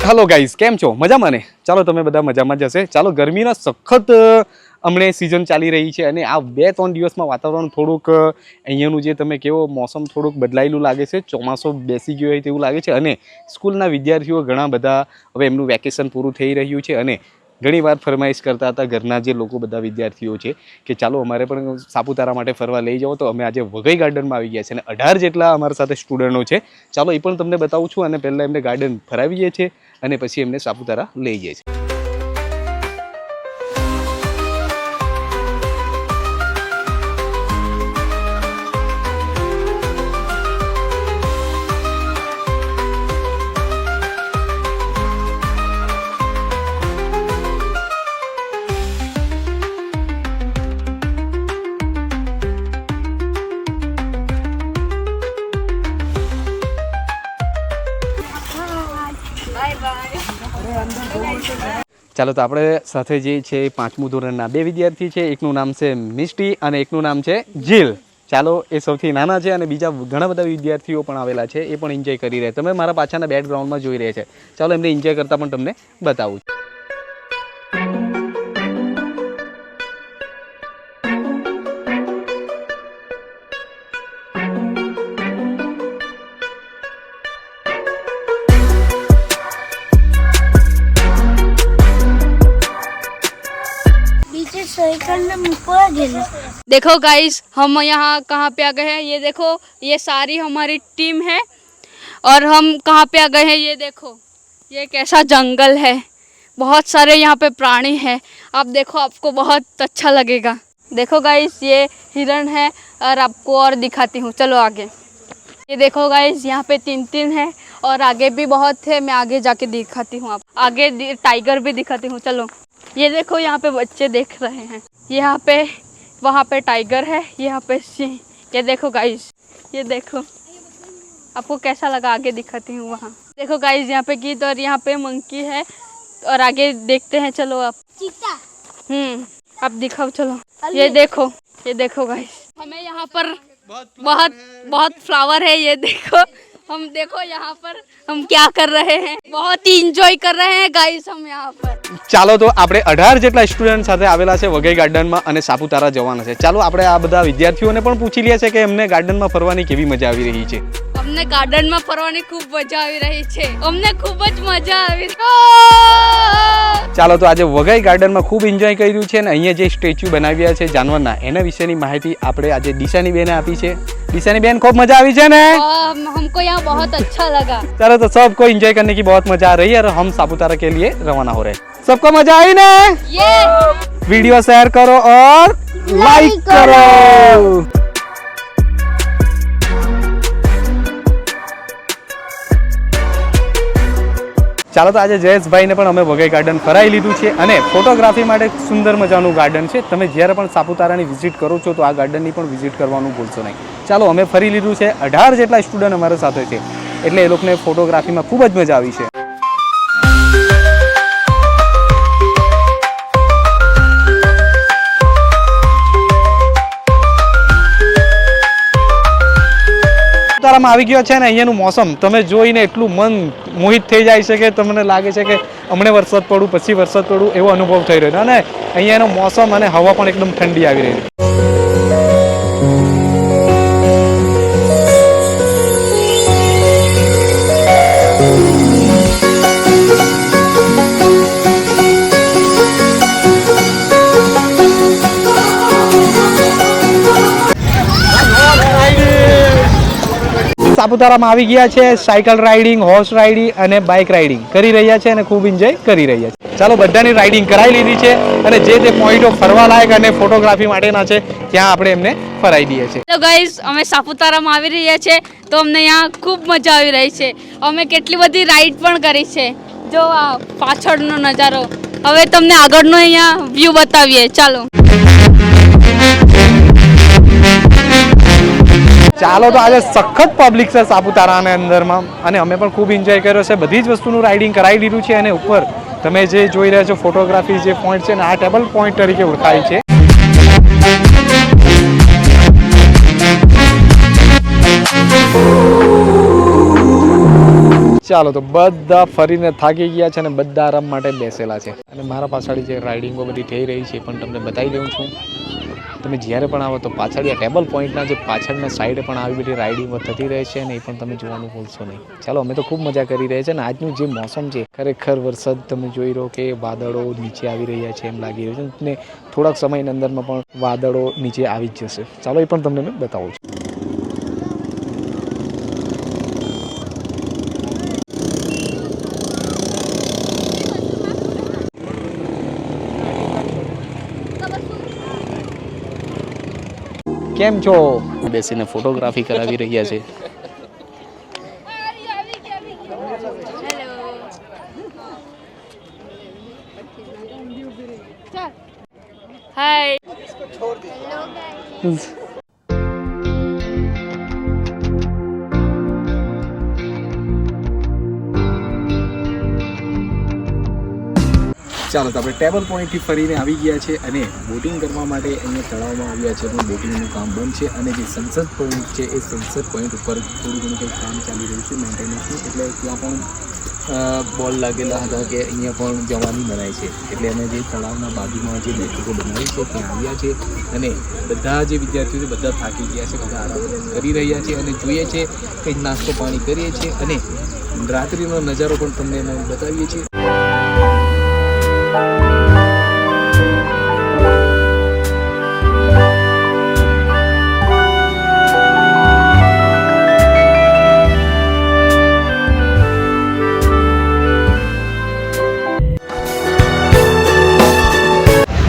Hello guys केम छो मजामां ने चालो तमे बधा मजामां ज हशे। चालो गर्मीना सखत अमणे सीजन चाली रही है अने आ 2-3 दिवसमां वातावरण थोड़ुंक अहींयानुं जे तमे केवो मौसम थोड़ुंक बदलायेलुं लागे छे, ચોમાસું बेसी गयो होय तेवुं लागे छे अने स्कूलना विद्यार्थीओ घणा बधा हवे एमनुं वेकेशन पूरुं थई रह्युं छे अने घणी वार फरमाइश करता था घरना जे लोको बधा विद्यार्थीओ छे कि चालो अमारे पण सापुतारा माटे फरवा लई जाओ। तो अमे आजे वघई गार्डन में आवी गया छे अने 18 जेटला अमारा साथे स्टुडन्टो छे। चालो ए पण तमने बतावुं छुं अने पहेला एमने गार्डन फरावीए छे अने पछी एमने सापुतारा लई जाय छे। ચાલો તો આપણે સાથે જે છે 5મું ધોરણના બે વિદ્યાર્થી છે, એકનું નામ છે મિસ્ટી અને એકનું નામ છે જીલ। ચાલો એ સૌથી નાના છે અને બીજા ઘણા બધા વિદ્યાર્થીઓ પણ આવેલા છે, એ પણ એન્જોય કરી રહ્યા। તમે મારા પાછળના બેકગ્રાઉન્ડમાં જોઈ રહ્યા છે। ચાલો એમને એન્જોય કરતા પણ તમને બતાવું। देखो गाइस हम यहाँ कहाँ पे आ गए हैं, ये देखो ये सारी हमारी टीम है और हम कहाँ पे आ गए हैं। ये देखो ये कैसा जंगल है, बहुत सारे यहाँ पे प्राणी हैं। आप देखो आपको बहुत अच्छा लगेगा। देखो गाइस ये हिरण है और आपको और दिखाती हूँ, चलो आगे। ये देखो गाइस यहाँ पे 3 है और आगे भी बहुत है, मैं आगे जाके दिखाती हूँ। आप आगे टाइगर भी दिखाती हूँ, चलो। ये देखो यहाँ पे बच्चे देख रहे हैं, यहाँ पे वहाँ पे टाइगर है, यहाँ पे सिंह। ये देखो गाइस, ये देखो आपको कैसा लगा, आगे दिखाती हूँ वहाँ। देखो गाइस यहाँ पे गीत और यहाँ पे मंकी है और आगे देखते हैं, चलो आप। चीता आप दिखाओ, चलो। ये देखो गाइस हमें यहाँ पर बहुत फ्लावर है। ये देखो हम देखो यहाँ पर हम क्या कर रहे हैं, बहुत ही इंजॉय कर रहे हैं गाइस हम यहाँ पर। ચાલો તો આપણે 18 જેટલા સ્ટુડન્ટ સાથે આવેલા છે વઘઈ ગાર્ડનમાં અને સાપુતારા જવાના છે। ચાલો આપણે આ બધા વિદ્યાર્થીઓને પણ પૂછી લઈએ છે કે એમને ગાર્ડનમાં ફરવાની કેવી મજા આવી રહી છે। અમને ગાર્ડનમાં ફરવાની ખૂબ મજા આવી રહી છે, અમને ખૂબ જ મજા આવી। ચાલો તો આજે વઘઈ ગાર્ડનમાં ખૂબ એન્જોય કર્યું છે અને અહીંયા જે સ્ટેચ્યુ બનાવ્યા છે જાનવરના એના વિશેની માહિતી આપણે આજે દિશાની બેને આપી છે। दिशानी बहन खूब मजा आई है ने? हमको यहाँ बहुत अच्छा लगा। चलो तो सबको एंजॉय करने की बहुत मजा आ रही है और हम सापुतारा के लिए रवाना हो रहे हैं। सबको मजा आई ना? वीडियो शेयर करो और लाइक करो। ચાલો તો આજે જયેશભાઈને પણ અમે વઘઈ ગાર્ડન ફરાઈ લીધું છે અને ફોટોગ્રાફી માટે સુંદર મજાનું ગાર્ડન છે। તમે જ્યારે પણ સાપુતારાની વિઝિટ કરો છો તો આ ગાર્ડનની પણ વિઝિટ કરવાનું ભૂલશો નહીં। ચાલો અમે ફરી લીધું છે, 18 જેટલા સ્ટુડન્ટ અમારા સાથે છે એટલે એ લોકોને ફોટોગ્રાફીમાં ખૂબ જ મજા આવી છે। સાપુતારામાં આવી ગયો છે ને અહીંયાનું મોસમ તમે જોઈને એટલું મન મોહિત થઈ જાય છે કે તમને લાગે છે કે હમણે વરસાદ પડું પછી વરસાદ પડું એવો અનુભવ થઈ રહ્યો છે અને અહીંયાનો મોસમ અને હવા પણ એકદમ ઠંડી આવી રહી છે। સાપુતારામાં આવી ગયા છે, સાયકલ રાઇડિંગ, હોર્સ રાઇડિંગ અને બાઇક રાઇડિંગ કરી રહ્યા છે અને ખૂબ એન્જોય કરી રહ્યા છે। ચાલો બધાની રાઇડિંગ કરાવી લીધી છે અને જે તે પોઈન્ટો ફરવા લાયક અને ફોટોગ્રાફી માટેના છે ત્યાં આપણે એમને ફરાઈ દઈએ છીએ। તો ગાઈસ અમે સાપુતારામાં આવી રહ્યા છે તો અમને यहाँ ખૂબ મજા આવી રહી છે। અમે કેટલી બધી રાઇડ પણ કરી છે, જો આ પાછળનો નજારો। હવે તમને આગળનો અહીંયા વ્યૂ બતાવીએ, ચાલો। ચાલો તો આજે સખત પબ્લિક છે સાપુતારાના અંદરમાં અને અમે પણ ખૂબ એન્જોય કર્યો છે। બધી જ વસ્તુનું રાઇડિંગ કરાવી દીધું છે અને ઉપર તમે જે જોઈ રહ્યા છો ફોટોગ્રાફી જે પોઈન્ટ છે ને આ ટેબલ પોઈન્ટ તરીકે ઓળખાય છે। ચાલો તો બધા ફરીને થાકી ગયા છે અને બધા આરામ માટે બેસેલા છે અને મારા પાછળ જે રાઇડિંગો બધી થઈ રહી છે પણ તમને બતાવી દઉં છું. તમે જ્યારે પણ આવો તો પાછળ આ ટેબલ પોઈન્ટના જે પાછળના સાઈડે પણ આવી બધી રાઇડિંગો થતી રહે છે અને એ પણ તમે જોવાનું ભૂલશો નહીં. ચાલો અમે તો ખૂબ મજા કરી રહ્યા છે અને આજનું જે મોસમ છે ખરેખર વરસાદ તમે જોઈ રહ્યો કે વાદળો નીચે આવી રહ્યા છે એમ લાગી રહ્યું છે અને થોડાક સમયની અંદરમાં પણ વાદળો નીચે આવી જ જશે. ચાલો એ પણ તમને મેં બતાવું છું. કેમ છો? બેસીને ફોટોગ્રાફી કરાવી રહ્યા છે. हाय ચાલો તો આપણે ટેબલ પોઈન્ટથી ફરીને આવી ગયા છે અને બોટિંગ કરવા માટે અહીંયા તળાવમાં આવ્યા છે પણ બોટિંગનું કામ બંધ છે અને જે સનસેટ પોઈન્ટ છે એ સનસેટ પોઈન્ટ ઉપર થોડું ઘણું કંઈક કામ ચાલી રહ્યું છે મેન્ટેનન્સનું એટલે ત્યાં પણ બોલ લાગેલા હતા કે અહીંયા પણ જવાની મનાય છે એટલે અમે જે તળાવના બાજુમાં જે બેઠકો બનાવી છે ત્યાં આવ્યા છે અને બધા જે વિદ્યાર્થીઓ છે બધા થાકી ગયા છે, બધા આરામ કરી રહ્યા છે અને જોઈએ છે કંઈક નાસ્તો પાણી કરીએ છીએ અને રાત્રિનો નજારો પણ તમને અમે બતાવીએ છીએ.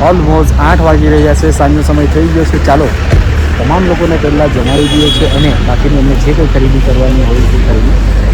ઓલમોસ્ટ 8 વાગી રહ્યા છે, સાંજનો સમય થઈ ગયો છે. ચાલો તમામ લોકોને પહેલાં જમાડી દઈએ છીએ અને બાકીની અમને જે કંઈ ખરીદી કરવાની હોય તે ખરીદી